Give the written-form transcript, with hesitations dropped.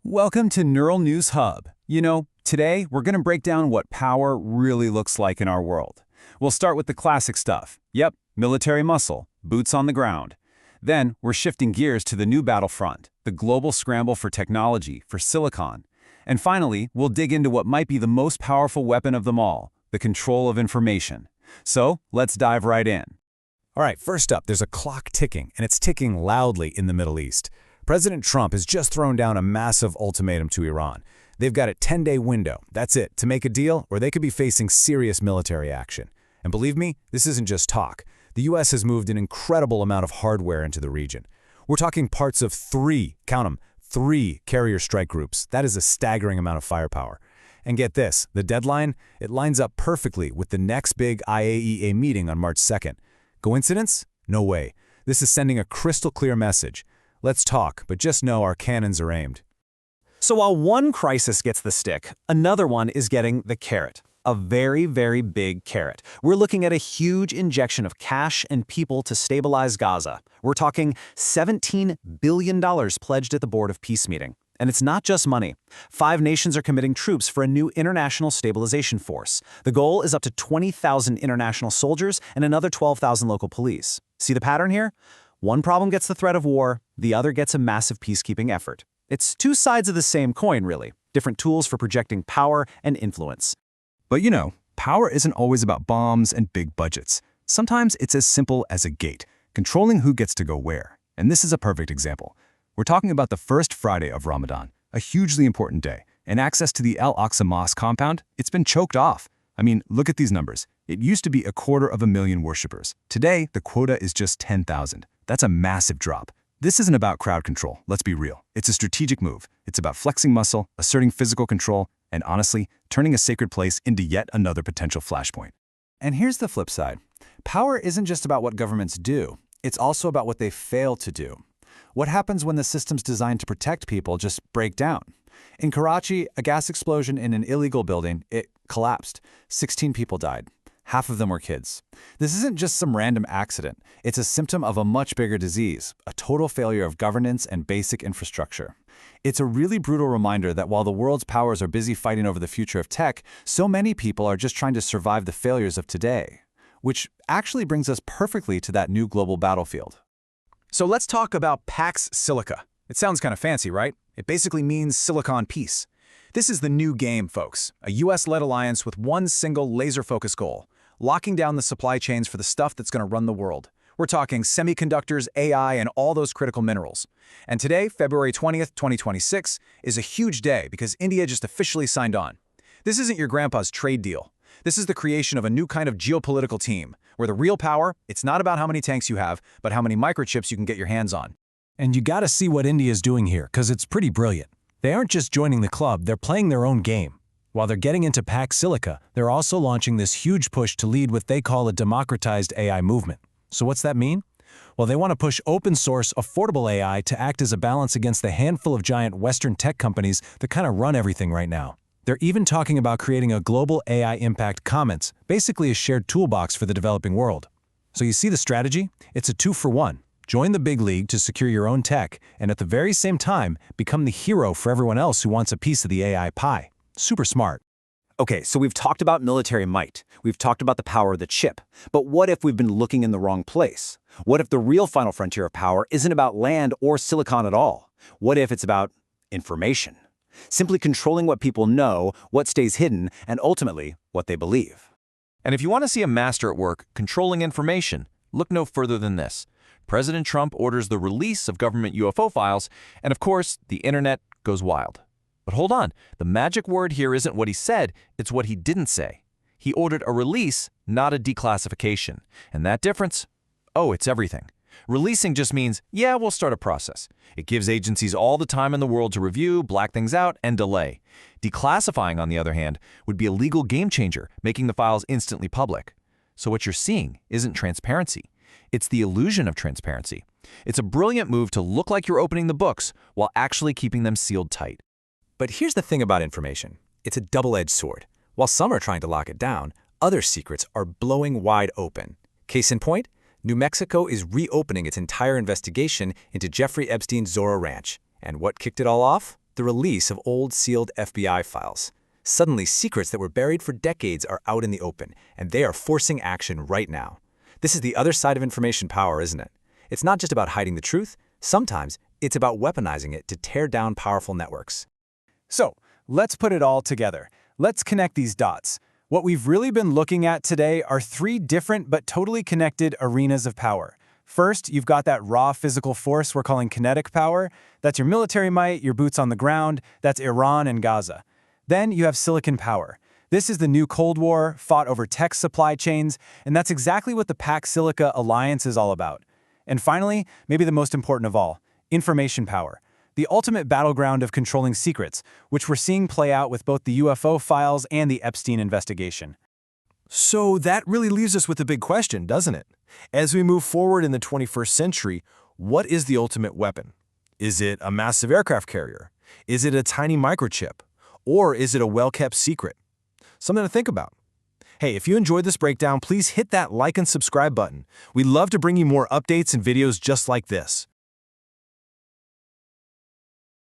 Welcome to Neural News Hub. Today we're going to break down what power really looks like in our world. We'll start with the classic stuff. Yep, military muscle, boots on the ground. Then we're shifting gears to the new battlefront, the global scramble for technology, for silicon. And finally, we'll dig into what might be the most powerful weapon of them all, the control of information. So, let's dive right in. All right, first up, there's a clock ticking, and it's ticking loudly in the Middle East. President Trump has just thrown down a massive ultimatum to Iran. They've got a 10-day window, that's it, to make a deal, or they could be facing serious military action. And believe me, this isn't just talk. The US has moved an incredible amount of hardware into the region. We're talking parts of three carrier strike groups. That is a staggering amount of firepower. And get this, the deadline, it lines up perfectly with the next big IAEA meeting on March 2nd. Coincidence? No way. This is sending a crystal clear message. Let's talk, but just know our cannons are aimed. So while one crisis gets the stick, another one is getting the carrot. A very, very big carrot. We're looking at a huge injection of cash and people to stabilize Gaza. We're talking $17 billion pledged at the Board of Peace meeting. And it's not just money. 5 nations are committing troops for a new international stabilization force. The goal is up to 20,000 international soldiers and another 12,000 local police. See the pattern here? One problem gets the threat of war, the other gets a massive peacekeeping effort. It's two sides of the same coin, really. Different tools for projecting power and influence. But power isn't always about bombs and big budgets. Sometimes it's as simple as a gate, controlling who gets to go where. And this is a perfect example. We're talking about the first Friday of Ramadan, a hugely important day, and access to the Al-Aqsa mosque compound, it's been choked off. I mean, look at these numbers. It used to be 250,000 worshippers. Today, the quota is just 10,000. That's a massive drop. This isn't about crowd control, let's be real. It's a strategic move. It's about flexing muscle, asserting physical control, and honestly, turning a sacred place into yet another potential flashpoint. And here's the flip side. Power isn't just about what governments do. It's also about what they fail to do. What happens when the systems designed to protect people just break down? In Karachi, a gas explosion in an illegal building, it collapsed. 16 people died. Half of them were kids. This isn't just some random accident. It's a symptom of a much bigger disease, a total failure of governance and basic infrastructure. It's a really brutal reminder that while the world's powers are busy fighting over the future of tech, so many people are just trying to survive the failures of today. Which actually brings us perfectly to that new global battlefield. So let's talk about Pax Silica. It sounds kind of fancy, right? It basically means silicon peace. This is the new game, folks. A US-led alliance with one single laser-focused goal: locking down the supply chains for the stuff that's going to run the world. We're talking semiconductors, AI, and all those critical minerals. And today, February 20th, 2026, is a huge day because India just officially signed on. This isn't your grandpa's trade deal. This is the creation of a new kind of geopolitical team, where the real power, it's not about how many tanks you have, but how many microchips you can get your hands on. And you gotta see what India's doing here, because it's pretty brilliant. They aren't just joining the club, they're playing their own game. While they're getting into Pax Silica, they're also launching this huge push to lead what they call a democratized AI movement. So what's that mean? Well, they want to push open-source, affordable AI to act as a balance against the handful of giant Western tech companies that kind of run everything right now. They're even talking about creating a global AI impact commons, basically a shared toolbox for the developing world. So you see the strategy? It's a 2-for-1. Join the big league to secure your own tech, and at the very same time, become the hero for everyone else who wants a piece of the AI pie. Super smart. Okay, so we've talked about military might. We've talked about the power of the chip. But what if we've been looking in the wrong place? What if the real final frontier of power isn't about land or silicon at all? What if it's about information? Simply controlling what people know, what stays hidden, and ultimately, what they believe. And if you want to see a master at work controlling information, look no further than this. President Trump orders the release of government UFO files, and of course, the internet goes wild. But hold on, the magic word here isn't what he said, it's what he didn't say. He ordered a release, not a declassification. And that difference? Oh, it's everything. Releasing just means, yeah, we'll start a process. It gives agencies all the time in the world to review, black things out, and delay. Declassifying, on the other hand, would be a legal game changer, making the files instantly public. So what you're seeing isn't transparency. It's the illusion of transparency. It's a brilliant move to look like you're opening the books while actually keeping them sealed tight. But here's the thing about information. It's a double-edged sword. While some are trying to lock it down, other secrets are blowing wide open. Case in point, New Mexico is reopening its entire investigation into Jeffrey Epstein's Zorro Ranch. And what kicked it all off? The release of old sealed FBI files. Suddenly, secrets that were buried for decades are out in the open, and they are forcing action right now. This is the other side of information power, isn't it? It's not just about hiding the truth. Sometimes it's about weaponizing it to tear down powerful networks. So, let's put it all together. Let's connect these dots. What we've really been looking at today are three different but totally connected arenas of power. First, you've got that raw physical force we're calling kinetic power. That's your military might, your boots on the ground. That's Iran and Gaza. Then you have silicon power. This is the new Cold War, fought over tech supply chains, and that's exactly what the Pax Silica alliance is all about. And finally, maybe the most important of all, information power. The ultimate battleground of controlling secrets, which we're seeing play out with both the UFO files and the Epstein investigation. So that really leaves us with a big question, doesn't it? As we move forward in the 21st century, what is the ultimate weapon? Is it a massive aircraft carrier? Is it a tiny microchip? Or is it a well-kept secret? Something to think about. Hey, if you enjoyed this breakdown, please hit that like and subscribe button. We'd love to bring you more updates and videos just like this.